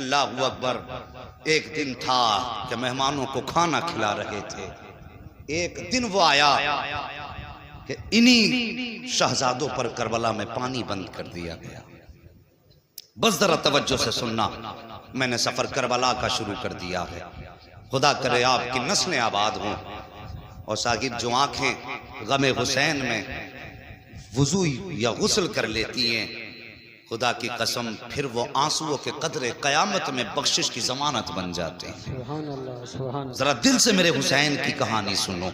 اللہ اکبر۔ ایک دن تھا کہ مہمانوں کو کھانا کھلا رہے تھے۔ ایک دن وہ آیا کہ انہی شہزادوں پر کربلا میں پانی بند کر دیا گیا۔ بس ذرا توجہ سے سننا، میں نے سفر کربلا کا شروع کر دیا ہے۔ خدا کرے آپ کی نسلیں آباد ہوں، اور ساکب جو آنکھیں غم حسین میں وضو یا غسل کر لیتی ہیں، خدا کی قسم پھر وہ آنسوؤں کے قطرے قیامت میں بخشش کی ضمانت بن جاتے ہیں۔ سبحان اللہ، سبحان اللہ۔ ذرا دل سے میرے حسین کی کہانی سنو۔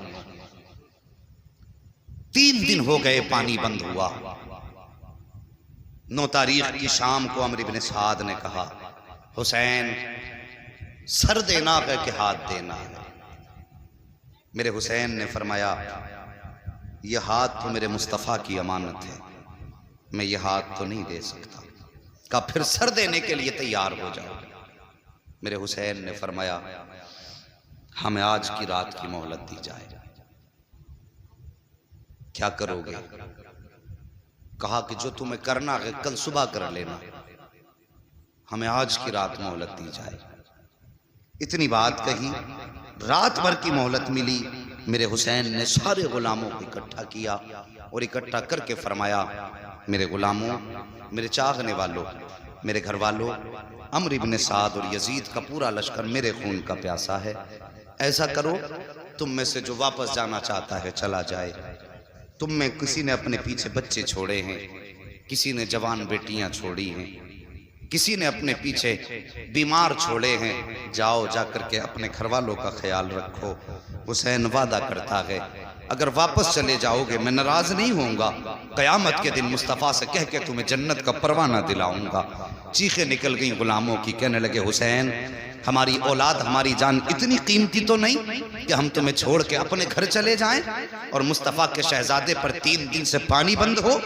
3 دن ہو گئے پانی بند ہوا۔ 9 تاریخ کی شام کو عمرو بن سعد نے کہا، حسین سر دینا ہے کہ ہاتھ دینا ہے؟ میرے حسین نے فرمایا، یہ ہاتھ تو میرے مصطفیٰ کی امانت ہے، میں یہ ہاتھ تو نہیں دے سکتا۔ کہا پھر سر دینے کے لیے تیار ہو جاؤ۔ میرے حسین نے فرمایا، ہمیں آج کی رات کی مہلت دی جائے۔ کیا کرو گے؟ کہا کہ جو تمہیں کرنا ہے کل صبح کر لینا، ہمیں آج کی رات مہلت دی جائے۔ اتنی بات کہی، رات بھر کی مہلت ملی۔ میرے حسین نے سارے غلاموں کو اکٹھا کیا اور اکٹھا کر کے فرمایا، میرے غلاموں، میرے چاہنے والوں، میرے گھر والوں، عمرو بن سعد اور یزید کا پورا لشکر میرے خون کا پیاسا ہے۔ ایسا کرو، تم میں سے جو واپس جانا چاہتا ہے چلا جائے۔ تم میں کسی نے اپنے پیچھے بچے چھوڑے ہیں، کسی نے جوان بیٹیاں چھوڑی ہیں، کسی نے اپنے پیچھے بیمار چھوڑے ہیں، جاؤ جا کر کے اپنے گھر والوں کا خیال رکھو۔ حسین وعدہ کرتا ہے، اگر واپس چلے جاؤ گے میں ناراض نہیں ہوں گا، قیامت کے دن مصطفیٰ سے کہہ کے تمہیں جنت کا پروانہ دلاؤں گا۔ چیخیں نکل گئیں غلاموں کی، کہنے لگے حسین ہماری اولاد ہماری جان اتنی قیمتی تو نہیں کہ ہم تمہیں چھوڑ کے اپنے گھر چلے جائیں، اور مصطفیٰ کے شہزادے پر 3 دن سے پانی بند ہو۔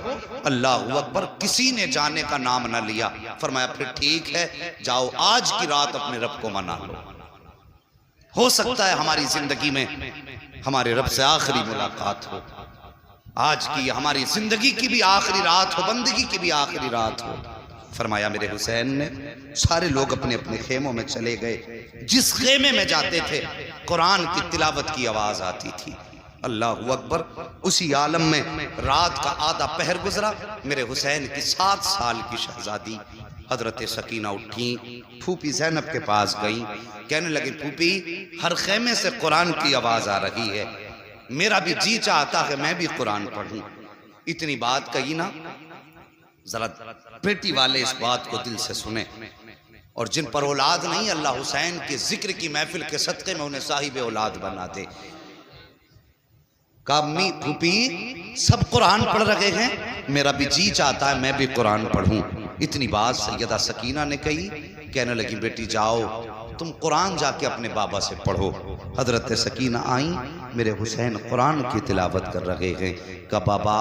اللہ اکبر، کسی نے جانے کا نام نہ لیا۔ فرمایا پھر ٹھیک ہے، جاؤ آج کی رات اپنے رب کو منا لو۔ ہو سکتا ہے ہماری زندگی میں ہمارے رب سے آخری ملاقات ہو، آج کی ہماری زندگی کی بھی آخری رات ہو، بندگی کی بھی آخری رات ہو۔ فرمایا میرے حسین نے، سارے لوگ اپنے اپنے خیموں میں چلے گئے۔ جس خیمے میں جاتے تھے قرآن کی تلاوت کی آواز آتی تھی۔ اللہ اکبر، اسی عالم میں رات کا آدھا پہر گزرا۔ میرے حسین کی 7 سال کی شہزادی حضرت سکینہ اٹھیں، پھوپھی زینب کے پاس گئیں، کہنے لگی پھوپھی ہر خیمے سے قرآن کی آواز آ رہی ہے، میرا بھی جی چاہتا ہے میں بھی قرآن پڑھوں۔ اتنی بات کہی نا، ذرا بیٹی والے اس بات کو دل سے سنیں، اور جن پر اولاد نہیں اللہ حسین کے ذکر کی محفل کے صدقے میں انہیں صاحب اولاد بنا دے۔ کہا امی پھوپھی سب قرآن پڑھ رہے ہیں، میرا بھی جی چاہتا ہے میں بھی قرآن پڑھوں۔ اتنی بات سیدہ سکینہ نے کہی، کہنے لگی بیٹی جاؤ تم قرآن جا کے اپنے بابا سے پڑھو۔ حضرت سکینہ آئیں، میرے حسین قرآن کی تلاوت کر رہے ہیں۔ کہا بابا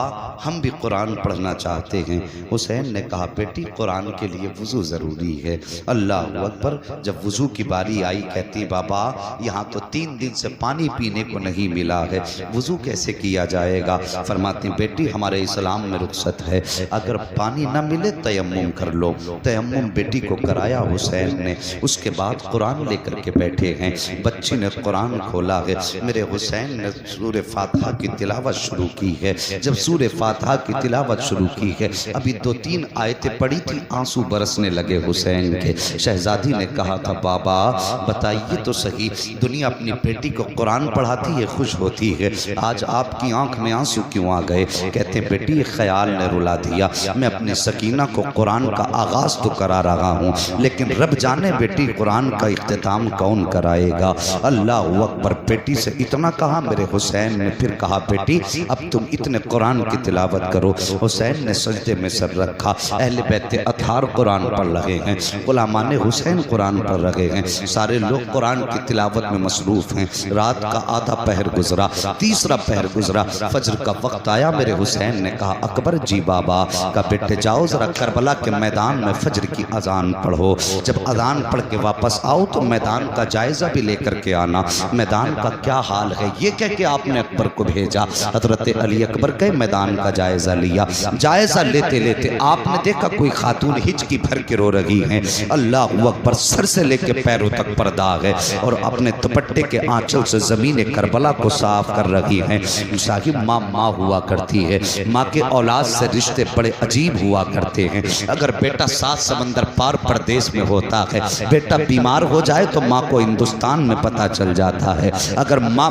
ہم بھی قرآن پڑھنا چاہتے ہیں۔ حسین نے کہا بیٹی قرآن کے لیے وضو ضروری ہے۔ اللہ اکبر، جب وضو کی باری آئی کہتی بابا یہاں تو 3 دن سے پانی پینے کو نہیں ملا ہے، وضو کیسے کیا جائے گا؟ فرماتی بیٹی ہمارے اسلام میں رخصت ہے، اگر پانی نہ ملے تیمم کر لو۔ تیمم بیٹی کو کرایا حسین نے، اس کے بعد قرآن لے کر کے بیٹھے ہیں۔ بچی نے قرآن کھولا ہے، میرے حسین نے سورہ فاتحہ کی تلاوت شروع کی ہے۔ جب سورہ فاتحہ کی تلاوت شروع کی ہے، ابھی 2-3 آیتیں پڑھی تھی، آنسو برسنے لگے حسین کے۔ شہزادی نے کہا تھا بابا بتائیے تو صحیح، دنیا اپنی بیٹی کو قرآن پڑھاتی ہے خوش ہوتی ہے، آج آپ کی آنکھ میں آنسو کیوں آ گئے؟ کہتے ہیں بیٹی خیال نے رلا دیا، میں اپنی سکینہ کو قرآن کا آغاز تو کرا رہا ہوں، لیکن رب جانے بیٹی قرآن کا اختتام کون کرائے گا؟ اللہ اکبر، بیٹی سے اتنا کہا، میرے حسین نے پھر کہا بیٹی اب تم اتنے قرآن کی تلاوت کرو۔ حسین نے سجدے میں سر رکھا، اہل بیت اطہار قرآن پڑھ رہے ہیں، غلامان حسین قرآن پڑھ رہے ہیں، سارے لوگ قرآن کی تلاوت میں مصروف ہیں۔ رات کا آدھا پہر گزرا، تیسرا پہر گزرا، فجر کا وقت آیا۔ میرے حسین نے کہا اکبر جی بابا، کہا بیٹے جاؤ ذرا کربلا کے میدان میں فجر کی اذان پڑھو، جب اذان پڑھ کے واپس آؤ تو میدان کا جائزہ بھی لے کر کے آنا، میدان کا کیا حال ہے یہ کہہ کہ آپ نے اکبر کو بھیجا۔ حضرت علی اکبر کے میدان کا جائزہ لیا۔ جائزہ لیتے لیتے آپ نے دیکھا کوئی خاتون ہچکی بھر کے رو رہی ہیں۔ اللہ اکبر، سر سے لے کے پیروں تک پر داغ ہے اور اپنے دوپٹے کے آنچل سے زمین کربلا کو صاف کر رہی ہیں۔ صاحب ماں ماں ہوا کرتی ہے، ماں کے اولاد سے رشتے بڑے عجیب ہوا کرتے ہیں۔ اگر بیٹا 7 سمندر پار پردیس میں ہوتا ہے، بیٹا بیمار ہو جائے تو ماں کو ہندوستان میں پتہ چل جاتا ہے۔ اگر ماں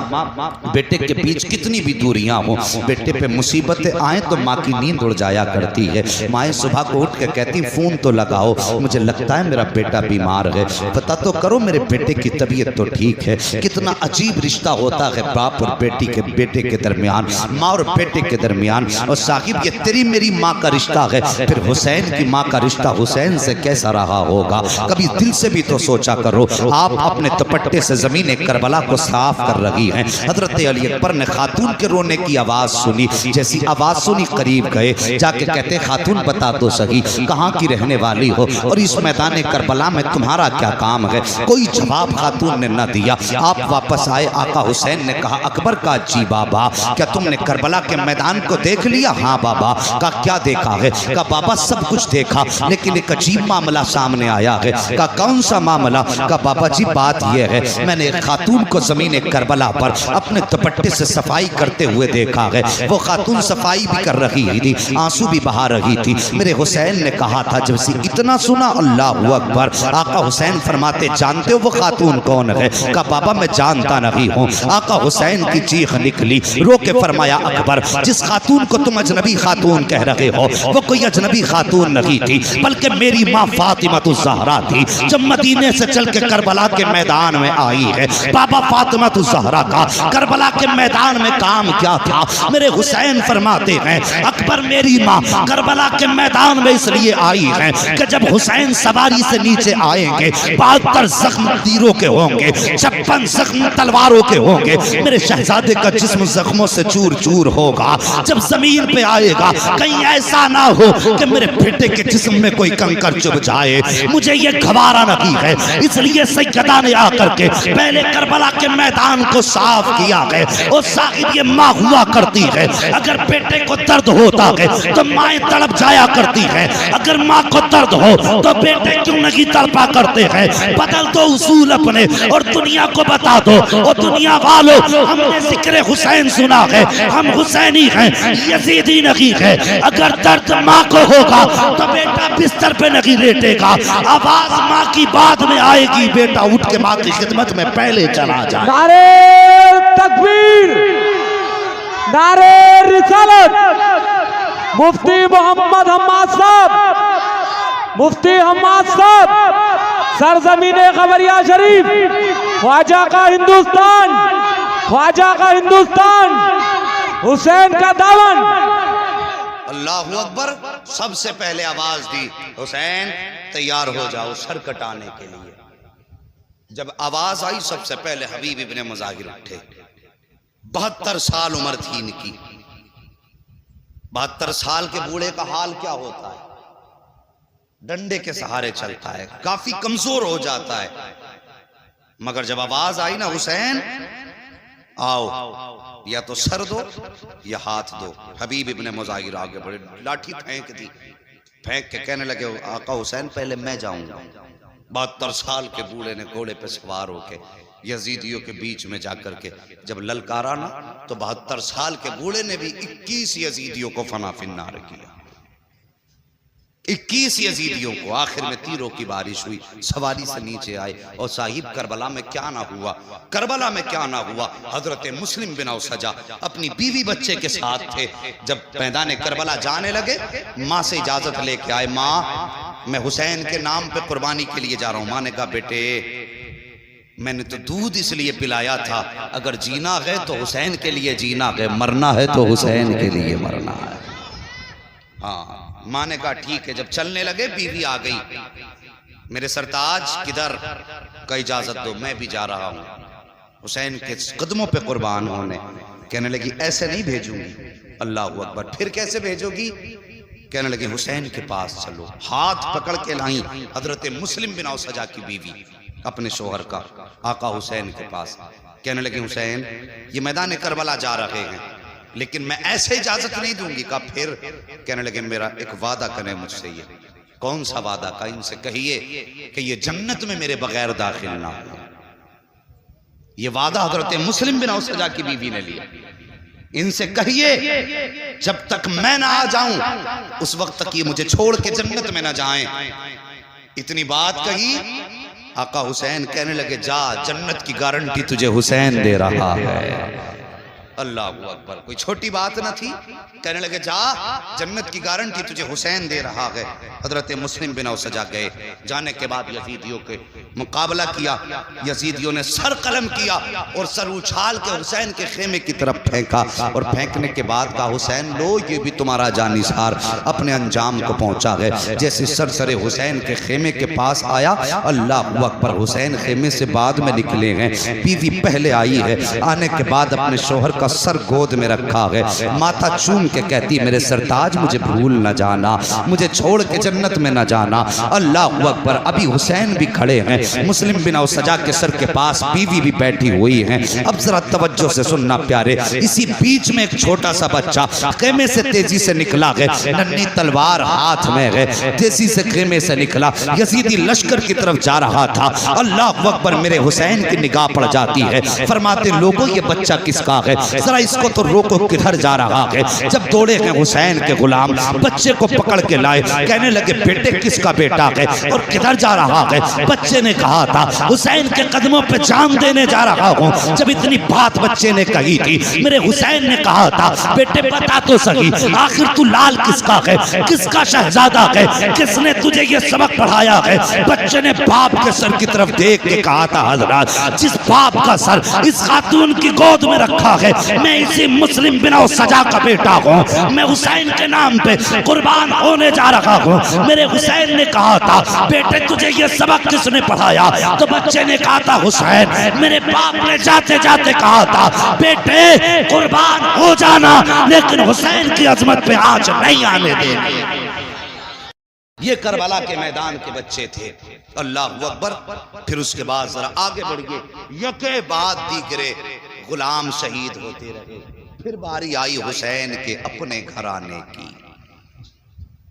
بیٹے کے بیچ کتنی بھی دوریاں ہوں، بیٹے پہ مصیبتیں آئیں تو ماں کی نیند اڑ جایا کرتی ہے۔ مائیں صبح کو اٹھ کے کہتی فون تو لگاؤ، مجھے لگتا ہے میرا بیٹا بیمار ہے، پتہ تو کرو میرے بیٹے کی طبیعت تو ٹھیک ہے۔ کتنا عجیب رشتہ ہوتا ہے باپ اور بیٹے کے درمیان، ماں اور بیٹے کے درمیان۔ اور صاحب یہ تیری میری ماں کا رشتہ ہے، پھر حسین کی ماں کا رشتہ حسین سے کیسا رہا ہوگا؟ کبھی دل سے بھی تو سوچا کرو۔ آپ اپنے دوپٹے سے زمین کربلا کو صاف کر رہی ہیں۔ حضرت علی اکبر نے خاتون کے رونے کی آواز سنی، جیسی آواز سنی قریب گئے، جا کے کہتے خاتون بتا تو صحیح کہاں کی رہنے والی ہو اور اس میدان کربلا میں تمہارا کیا کام ہے؟ کوئی جواب خاتون نے نہ دیا۔ آپ واپس آئے، آقا حسین نے کہا اکبر کا جی بابا کیا تم نے کربلا کے میدان کو دیکھ لیا؟ ہاں بابا۔ کہا کیا دیکھا ہے؟ کہا بابا سب کچھ دیکھا لیکن ایک عجیب معاملہ سامنے آیا ہے۔ کہا کون سا معاملہ؟ کہا بابا جی بات یہ ہے میں نے ایک خاتون کو زمین کربلا پر اپنے دوپٹے سے صفائی کرتے ہوئے دیکھا ہے۔ وہ خاتون صفائی بھی کر رہی تھی، آنسو بھی بہا رہی تھی۔ میرے حسین نے کہا تھا جب سے اتنا سنا اللہ اکبر، آقا حسین فرماتے جانتے ہو وہ خاتون کون ہے؟ کہا بابا میں جانتا نہیں ہوں۔ آقا حسین کی چیخ نکلی، رو کے فرمایا اکبر جس خاتون کو تم اجنبی خاتون کہہ رہے ہو وہ کوئی اجنبی خاتون نہیں تھی بلکہ میری ماں فاطمہ الزہرا تھی، جب مدینے سے چل کے کربلا کے میدان میں آئی ہے۔ بابا فاطمہ الزہرا کا کربلا کے میدان میں کام کیا تھا؟ میرے حسین فرماتے ہیں اکبر میری ماں کربلا کے میدان میں اس لیے آئی ہے کہ جب حسین سواری سے نیچے آئیں گے 72 زخم تیروں کے ہوں گے، 56 زخم تلواروں کے ہوں گے، میرے شہزادے کا جسم زخموں سے چور چور ہوگا۔ جب زمین پہ آئے گا کہیں ایسا نہ ہو کہ میرے بیٹے کے جسم میں کوئی کنکر چبھ جائے، مجھے یہ گوارا نہیں ہے۔ اس لیے سیدہ نے آ کر کے پہلے کربلا کے میدان کو صاف کیا ہے۔ اور صاحب یہ ماں ہوا کرتی ہے، اگر بیٹے کو درد ہوتا ہے تو مائیں تڑپ جایا کرتی ہے، اگر ماں کو درد ہو تو بیٹے کیوں نہیں تڑپا کرتے ہیں؟ بدل دو اصول اپنے اور دنیا کو بتا دو، اور دنیا والوں ہم نے ذکر حسین سنا ہے، ہم حسینی ہیں یزیدی نہیں ہے۔ اگر درد ماں کو ہوگا تو بیٹا بستر پہ نہیں لیٹے گا، آواز ماں کی بعد میں آئے گی، بیٹا اٹھ کے ماں کی خدمت میں پہلے چلا جائے۔ نعرہ تکبیر، نعرہ رسالت، مفتی محمد حماد صاحب، مفتی حماد صاحب، سرزمین خبریہ شریف، خواجہ کا ہندوستان، خواجہ کا ہندوستان، حسین کا دامن۔ اللہ اکبر۔ سب سے پہلے آواز دی حسین تیار ہو جاؤ سر کٹانے کے لیے۔ جب آواز آئی سب سے پہلے حبیب ابن مظاہر اٹھے۔ 72 سال عمر تھی ان کی۔ 72 سال کے بوڑھے کا حال کیا ہوتا ہے؟ ڈنڈے کے سہارے چلتا ہے، کافی کمزور ہو جاتا ہے، مگر جب آواز آئی نا حسین آؤ، یا تو سر دو یا ہاتھ دو۔ حبیب ابن مظاہر آگے بڑھے، لاٹھی پھینک دی، پھینک کے کہنے لگے آقا حسین پہلے میں جاؤں گا۔ 72 سال کے بوڑھے نے گھوڑے پہ سوار ہو کے یزیدیوں کے بیچ میں جا کر کے جب للکارا نا تو 72 سال کے بوڑھے نے بھی 21 یزیدیوں کو فنا فی النار کیا۔ 21 یزیدیوں کو۔ آخر میں تیروں کی بارش ہوئی، سواری سے نیچے آئے۔ اور صاحب کربلا میں کیا نہ ہوا، کربلا میں کیا نہ ہوا۔ حضرت مسلم بن اوسجہ اپنی بیوی بچے کے ساتھ تھے، جب میدان کربلا جانے لگے ماں سے اجازت لے کے آئے، ماں میں حسین کے نام پہ قربانی کے لیے جا رہا ہوں۔ ماں نے کہا بیٹے میں نے تو دودھ اس لیے پلایا تھا، اگر جینا ہے تو حسین کے لیے جینا ہے، مرنا ہے تو حسین کے لیے مرنا ہے۔ ہاں ماں نے کہا ٹھیک ہے۔ جب چلنے لگے بیوی آ گئی، میرے سرتاج کدھر؟ کا اجازت دو میں بھی جا رہا ہوں حسین کے قدموں پہ قربان ہونے۔ کہنے لگی ایسے نہیں بھیجوں گی۔ اللہ اکبر۔ پھر کیسے بھیجو گی؟ کہنے لگے حسین کے پاس چلو۔ ہاتھ پکڑ کے لائیں حضرت مسلم بن اوسجہ کی بیوی اپنے شوہر کا آقا حسین کے پاس۔ کہنے لگے حسین یہ میدان کربلا جا رہے ہیں لیکن میں ایسے اجازت نہیں دوں گی. کہا پھر؟ کہنے لگے میرا ایک وعدہ کریں مجھ سے. یہ کون سا وعدہ؟ کہا ان سے کہیے کہ یہ جنت میں میرے بغیر داخل نہ ہو. یہ وعدہ حضرت مسلم بن اوسجا کی بیوی نے لیا. ان سے کہیے جب تک میں نہ آ جاؤں اس وقت تک یہ مجھے چھوڑ کے جنت میں نہ جائیں. اتنی بات کہی. آقا حسین کہنے لگے جا، جنت کی گارنٹی تجھے حسین دے رہا ہے. اللہ اکبر، کوئی چھوٹی بات نہ تھی. کہنے لگے جا، جنت کی گارنٹی تجھے حسین دے رہا ہے. حضرت مسلم بن اوسجا گئے. جانے کے بعد یزیدیوں کے مقابلہ کیا. یزیدیوں نے سر قلم کیا اور سر اچھال کے حسین کے خیمے کی طرف پھینکا اور پھینکنے کے بعد کہا حسین لو یہ بھی تمہارا جانثار اپنے انجام کو پہنچا ہے. جیسے سر حسین کے خیمے کے پاس آیا، اللہ اکبر، حسین خیمے سے بعد میں نکلے ہیں. بیوی پہلے آئی ہے. آنے کے بعد اپنے شوہر کا سر گود میں رکھا ہے. ماتھا چوم کے کہتی میرے سرتاج مجھے بھول نہ جانا، مجھے چھوڑ کے جنت میں نہ جانا. اللہ اکبر. ابھی حسین بھی کھڑے ہیں. مسلم بن اوسجا کے سر کے پاس بیوی بھی بیٹھی ہوئی ہیں. اب ذرا توجہ سے سننا پیارے. اسی بیچ میں ایک چھوٹا سا بچہ خیمے سے تیزی سے نکلا ہے. ننھی تلوار ہاتھ میں ہے. تیزی سے خیمے سے نکلا. یزیدی لشکر کی طرف جا رہا تھا. اللہ اکبر. میرے حسین کی نگاہ پڑ جاتی ہے. فرماتے لوگوں یہ بچہ کس کا ہے؟ ذرا اس کو تو روکو، کدھر جا رہا ہے؟ جب دوڑے ہیں حسین کے غلام بچے کو پکڑ کے لائے. کہنے لگے بیٹے کس کا بیٹا ہے اور کدھر جا رہا ہے؟ بچے نے کہا تھا حسین کے قدموں پہ جان دینے جا رہا ہوں. جب اتنی بات بچے نے کہی تھی میرے حسین نے کہا تھا بیٹے بتا تو صحیح آخر تو لال کس کا ہے، کس کا شہزادہ ہے، کس نے تجھے یہ سبق پڑھایا ہے؟ بچے نے باپ کے سر کی طرف دیکھ کے کہا تھا حضرات جس باپ کا سر اس خاتون کی گود میں رکھا ہے میں اسی مسلم بن اوسجا کا بیٹا ہوں. میں حسین کے نام پہ قربان ہونے جا رہا ہوں. میرے حسین نے کہا تھا بیٹے تجھے یہ سبق کس نے پڑھایا؟ تو بچے نے کہا تھا حسین میرے باپ نے جاتے جاتے کہا تھا بیٹے قربان ہو جانا لیکن حسین کی عظمت پہ آنچ نہیں آنے دینا. یہ کربلا کے میدان کے بچے تھے. اللہ اکبر. پھر اس کے بعد ذرا آگے بڑھ گئے. یکے بعد دیگرے غلام شہید ہوتے رہے. پھر باری آئی حسین کے اپنے گھر آنے کی.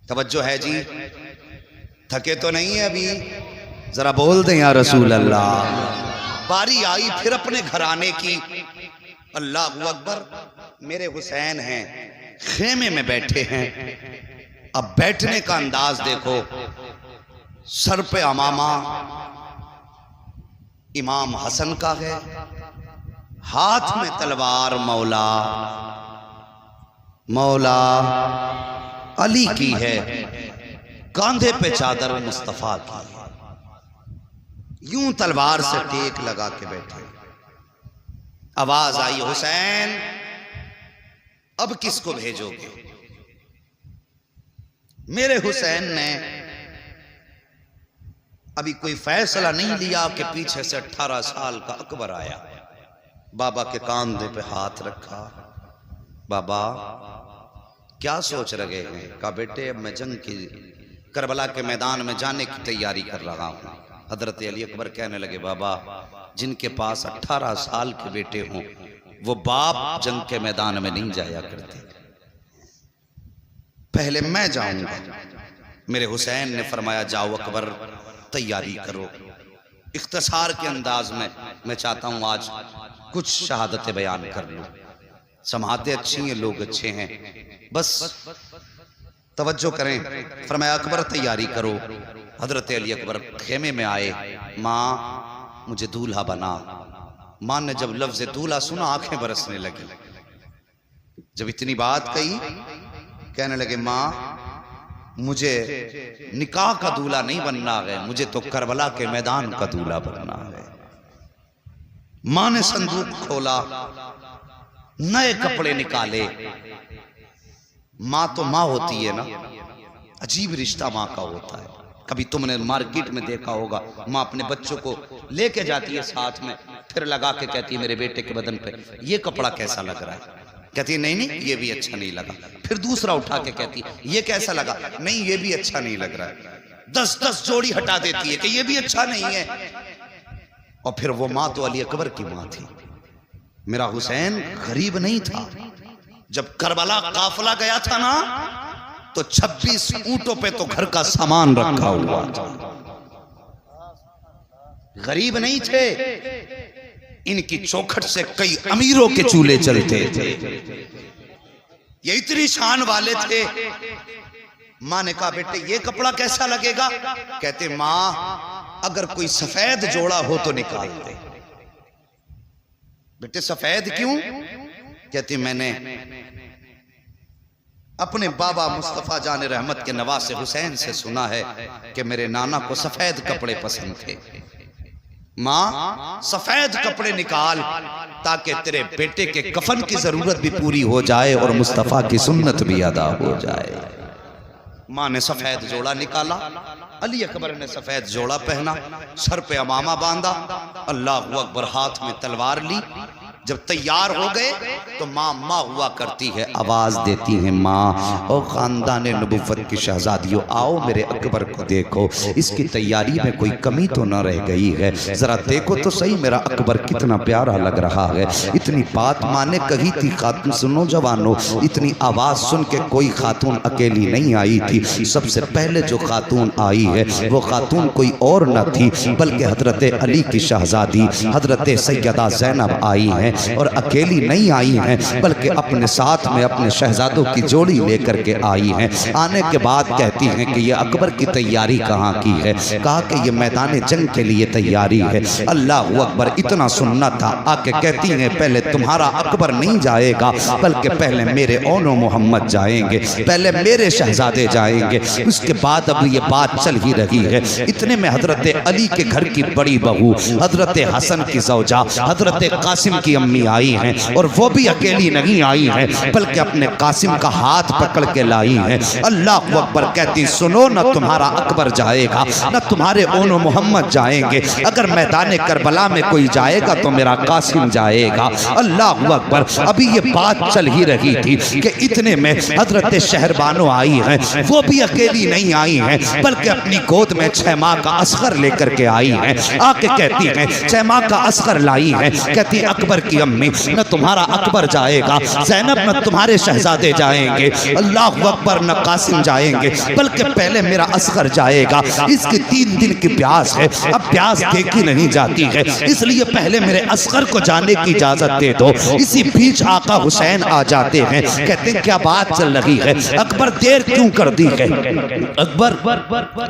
توجہ ہے جی؟ تھکے تو نہیں ہے ابھی؟ ذرا بول دیں یا رسول اللہ. باری آئی پھر اپنے گھر آنے کی. اللہ اکبر. میرے حسین ہیں خیمے میں بیٹھے ہیں. اب بیٹھنے کا انداز دیکھو. سر پہ امامہ امام حسن کا ہے، ہاتھ میں تلوار مولا علی کی ہے، کاندھے پہ چادر مصطفیٰ کی ہے. یوں تلوار سے ٹیک لگا کے بیٹھے. آواز آئی حسین اب کس کو بھیجو گے؟ میرے حسین نے ابھی کوئی فیصلہ نہیں لیا کہ پیچھے سے 18 سال کا اکبر آیا. بابا کے کاندھے پہ ہاتھ رکھا. بابا کیا سوچ رہے ہیں؟ کہا بیٹے اب میں جنگ کی کربلا کے میدان میں جانے کی تیاری کر رہا ہوں. حضرت علی اکبر کہنے لگے بابا جن کے پاس 18 سال کے بیٹے ہوں وہ باپ جنگ کے میدان میں نہیں جایا کرتے، پہلے میں جاؤں گا. میرے حسین نے فرمایا جاؤ اکبر تیاری کرو. اختصار کے انداز میں چاہتا ہوں آج کچھ شہادتیں بیان کر لوں. سماعتیں اچھی ہیں، لوگ اچھے ہیں، بس توجہ کریں. فرمایا اکبر تیاری کرو. حضرت علی اکبر خیمے میں آئے. ماں مجھے دولہا بنا. ماں نے جب لفظ دولہا سنا آنکھیں برسنے لگی. جب اتنی بات کہی کہنے لگے ماں مجھے نکاح کا دولہا نہیں بننا ہے، مجھے تو کربلا کے میدان کا دولہا بننا ہے. ماں نے صندوق کھولا، نئے کپڑے نکالے. ماں تو ماں ہوتی ہے نا، عجیب رشتہ ماں کا ہوتا ہے. کبھی تم نے مارکیٹ میں دیکھا ہوگا ماں اپنے بچوں کو لے کے جاتی ہے ساتھ میں، پھر لگا کے کہتی ہے میرے بیٹے کے بدن پہ یہ کپڑا کیسا لگ رہا ہے؟ کہتی ہے نہیں یہ بھی اچھا نہیں لگا. پھر دوسرا اٹھا کے کہتی ہے یہ کیسا لگا؟ نہیں یہ بھی اچھا نہیں لگ رہا ہے. 10 جوڑی ہٹا دیتی ہے کہ یہ بھی اچھا نہیں ہے. اور پھر وہ ماں تو علی اکبر کی ماں تھی. میرا حسین غریب نہیں تھا. جب کربلا قافلہ گیا تھا نا تو 26 اونٹوں پہ تو گھر کا سامان رکھا ہوا تھا. غریب نہیں تھے. ان کی چوکھٹ سے کئی امیروں کے چولہے چلتے تھے. یہ اتنی شان والے تھے. ماں نے کہا بیٹے یہ کپڑا کیسا لگے گا؟ کہتے ماں اگر کوئی سفید جوڑا ہو تو نکال دے. بیٹے سفید کیوں؟ کہتے میں نے اپنے بابا مصطفیٰ جان رحمت کے نواسے حسین سے سنا ہے کہ میرے نانا کو سفید کپڑے پسند تھے. ماں سفید کپڑے نکال تاکہ تیرے بیٹے کے کفن کی ضرورت بھی پوری ہو جائے اور مصطفیٰ کی سنت بھی ادا ہو جائے. ماں نے سفید جوڑا نکالا. علی اکبر نے سفید جوڑا پہنا, سر پہ عمامہ باندھا, اللہ اکبر, ہاتھ میں تلوار لی. جب تیار ہو گئے تو ماں ہوا کرتی ہے, آواز دیتی ہیں ماں او خاندان نبوت کی شہزادیوں آؤ میرے اکبر کو دیکھو, اس کی تیاری میں کوئی کمی تو نہ رہ گئی ہے, ذرا دیکھو تو صحیح میرا اکبر کتنا پیارا لگ رہا ہے. اتنی بات ماں نے کہی تھی. خاتون سنو جوانو, اتنی آواز سن کے کوئی خاتون اکیلی نہیں آئی تھی. سب سے پہلے جو خاتون آئی ہے وہ خاتون کوئی اور نہ تھی بلکہ حضرت علی کی شہزادی حضرت سیدہ زینب آئی ہیں. اور اکیلی نہیں آئی ہیں بلکہ اپنے ساتھ میں اپنے شہزادوں کی جوڑی لے کر کے آئی ہیں. آنے کے بعد کہتی ہیں کہ یہ اکبر کی تیاری کہاں کی ہے؟ کہا کہ یہ میدان جنگ کے لیے تیاری ہے. اللہ اکبر, اتنا سننا تھا. آ کے کہتی ہیں پہلے تمہارا اکبر نہیں جائے گا بلکہ پہلے میرے اون و محمد جائیں گے, پہلے میرے شہزادے جائیں گے. اس کے بعد اب یہ بات چل ہی رہی ہے. اتنے میں حضرت علی کے گھر کی بڑی بہو حضرت حسن کی زوجہ حضرت قاسم کی امی آئی ہیں, اور وہ بھی اکیلی نہیں آئی ہیں بلکہ اپنے قاسم کا ہاتھ پکڑ کے لائی ہیں. اللہ اکبر, کہتی سنو نہ تمہارا اکبر جائے گا نہ تمہارے اون و محمد جائیں گے. اگر میدان کربلا میں کوئی جائے گا تو میرا قاسم جائے گا. اللہ اکبر, ابھی یہ بات چل ہی رہی تھی کہ اتنے میں حضرت شہربانو آئی ہیں. وہ بھی اکیلی نہیں آئی ہیں بلکہ اپنی گود میں 6 ماہ کا اصغر لے کر کے آئی ہیں. آ کے کہتی ہیں 6 ماہ کا اصغر لائی ہیں. کہتی اکبر کی امی نہ تمہارا اکبر جائے گا, زینب نہ تمہارے شہزادے جائیں گے, اللہ اکبر نہ قاسم جائیں گے بلکہ پہلے میرا اصغر جائے گا. اس کی 3 دن کی پیاس ہے, اب پیاس دیکھی نہیں جاتی ہے, اس لیے پہلے میرے اصغر کو جانے کی اجازت دے دو. اسی بیچ آقا حسین آ جاتے ہیں. کہتے ہیں کیا بات چل رہی ہے, اکبر دیر کیوں کر دی ہے, اکبر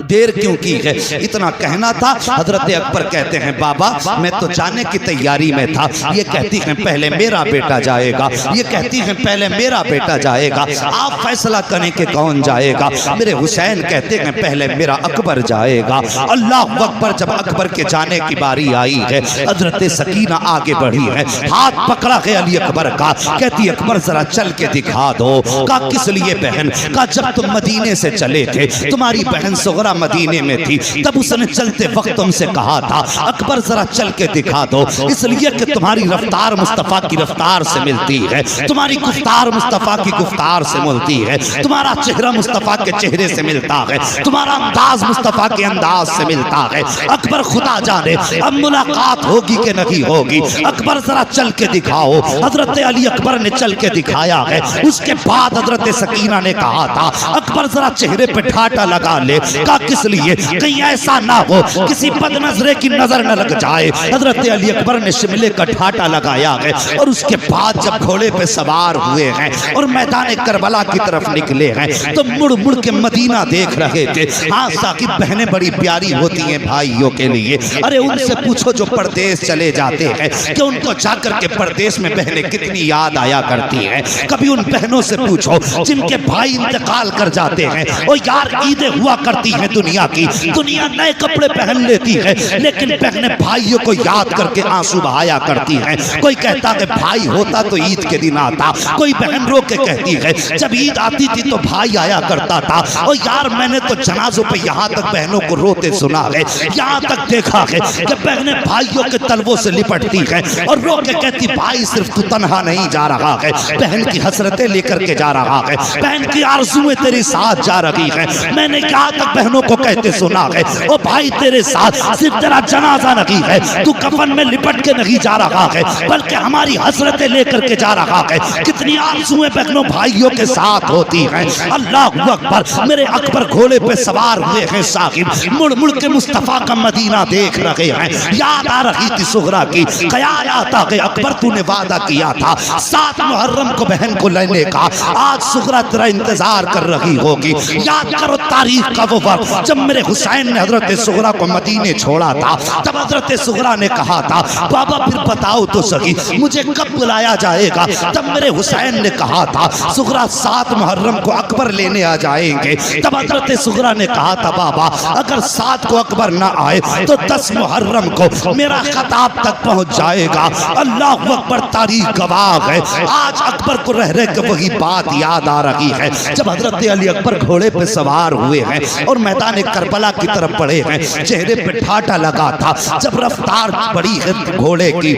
دیر کیوں کی ہے؟ اتنا کہنا تھا. حضرت اکبر کہتے ہیں بابا میں تو جانے کی تیاری میں تھا. یہ کہتی ہیں پہلے میرا بیٹا جائے گا, یہ کہتی ہیں پہلے میرا بیٹا جائے گا, آپ فیصلہ کریں کہ کون جائے گا. میرے حسین کہتے ہیں پہلے میرا اکبر جائے گا. اللہ اکبر, جب اکبر کے جانے کی باری آئی ہے حضرت سکینہ آگے بڑھی ہے, ہاتھ پکڑا ہے علی اکبر کا. کہتی اکبر ذرا چل کے دکھا دو. کہا کس لیے بہن؟ کہا جب تم مدینے سے چلے تھے, تمہاری بہن صغرا مدینے میں تھی, تب اس نے چلتے وقت تم سے کہا تھا اکبر ذرا چل کے دکھا دو, اس لیے کہ تمہاری رفتار مصطفیٰ کی رفتار سے ملتی ہے, تمہاری گفتار مصطفیٰ کی گفتار سے ملتی ہے, تمہارا چہرہ مصطفیٰ کے چہرے سے ملتا ہے, تمہارا انداز مصطفیٰ کے انداز سے ملتا ہے. اکبر خدا جانے اب ملاقات ہوگی کہ نہیں ہوگی, اکبر ذرا چل کے دکھاؤ. حضرت علی اکبر نے چل کے دکھایا ہے. اس کے بعد حضرت سکینہ نے کہا تھا اکبر ذرا چہرے پہ ٹھاٹا لگا لے. کہا کس لیے؟ کہیں ایسا نہ ہو کسی بد نظرے کی نظر نہ لگ جائے. حضرت علی اکبر نے شملے کا ٹھاٹا لگایا ہے, اور اس کے بعد جب گھوڑے پہ سوار ہوئے ہیں اور میدان کربلا کی طرف نکلے ہیں تو مڑ مڑ کے مدینہ دیکھ رہے تھے. ہاں ساقب, بہنیں بڑی پیاری ہوتی ہیں بھائیوں کے لیے. ارے ان سے پوچھو جو پردیس چلے جاتے ہیں کہ ان کو جا کر کے پردیس میں بہنیں کتنی یاد آیا کرتی ہیں. کبھی ان بہنوں سے پوچھو جن کے بھائی انتقال کر جاتے ہیں, اور یار عیدیں ہوا کرتی ہیں دنیا کی, دنیا نئے کپڑے پہن لیتی ہے لیکن بہنیں بھائیوں کو یاد کر کے آنسو بہایا کرتی ہیں. کوئی کہتا کہ بھائی ہوتا تو عید کے دن آتا, کوئی بہن رو کے کہتی ہے جب عید آتی تھی تو بھائی آیا کرتا تھا. اور یار میں نے تو جنازوں پہ یہاں تک بہنوں کو روتے سنا ہے, یہاں تک دیکھا ہے کہ بہنیں بھائیوں کے تلووں سے لپٹتی ہیں اور رو کے کہتی بھائی صرف تو تنہا نہیں جا رہا ہے, بہن کی حسرتیں لے کر کے جا رہا ہے, بہن کی آرزویں تیرے ساتھ جا رہی ہیں. میں نے یہاں تک بہنوں کو کہتے سنا ہے او بھائی تیرے ساتھ صرف تیرا جنازہ نہیں ہے, تو کفن میں لپٹ کے نہیں جا رہا ہے, بلکہ ہماری حسرتیں لے کر کے جا رہا ہے. کتنی آرزویں بہنوں بھائیوں کے ساتھ ہوتی ہیں. اللہ اکبر. میرے اکبر گھوڑے پہ سوار ہوئے ہیں صاحب, مڑ مڑ کے مصطفیٰ کا مدینہ دیکھ رہے ہیں. یاد آ رہی تھی سغرا کی. خیال آتا کہ اکبر تو نے وعدہ کیا تھا 7 محرم کو بہن کو لینے کا, آج سغرا تیرا انتظار کر رہی ہوگی. یاد کرو تاریخ کا وہ وقت جب میرے حسین نے حضرت سغرا کو مدینے چھوڑا تھا. تب حضرت سغرا نے کہا تھا بابا پھر بتاؤ تو سہی مجھے کب بلایا جائے گا. تب میرے حسین نے کہا تھا سغرا 7 محرم کو اکبر لینے آ جائیں گے. تب حضرت سغرا نے کہا تھا بابا اگر 7 کو اکبر نہ آئے تو 10 محرم کو میرا خطاب تک پہنچ جائے گا. اللہ اکبر. تاریخ گواہ ہے. آج اکبر کو رہ رہ کے وہی بات یاد آ رہی ہے جب حضرت علی اکبر گھوڑے پہ سوار ہوئے ہیں اور میدان کربلا کی طرف بڑھے ہیں. چہرے پہ ٹھاٹا لگا تھا. جب رفتار بڑی ہے گھوڑے کی,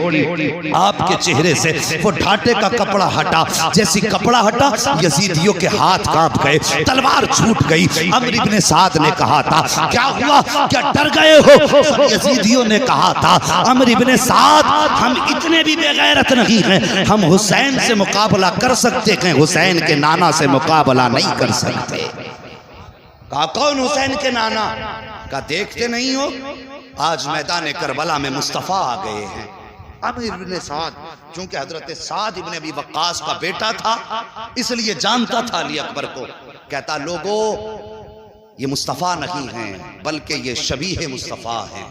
آپ کے چہرے سے وہ ٹھاٹے کا کپڑا ہٹا. جیسی کپڑا ہٹا یزیدیوں کے ہاتھ کانپ گئے, تلوار چھوٹ گئی. عمرو بن سعد نے کہا تھا کیا ہوا, کیا ڈر گئے ہو؟ یزیدیوں نے کہا تھا عمرو بن سعد ہم اتنے بھی بے غیرت نہیں ہیں, ہم حسین سے مقابلہ کر سکتے ہیں, حسین کے نانا سے مقابلہ نہیں کر سکتے. کہا کون حسین کے نانا؟ کہا دیکھتے نہیں ہو آج میدان کربلا میں مصطفیٰ آ گئے ہیں. عمرو بن سعد چونکہ حضرت سعد ابن ابی وقاص کا بیٹا تھا اس لیے جانتا تھا علی اکبر کو. کہتا لوگوں یہ مصطفیٰ نہیں ہیں بلکہ یہ شبیہ مصطفیٰ ہیں.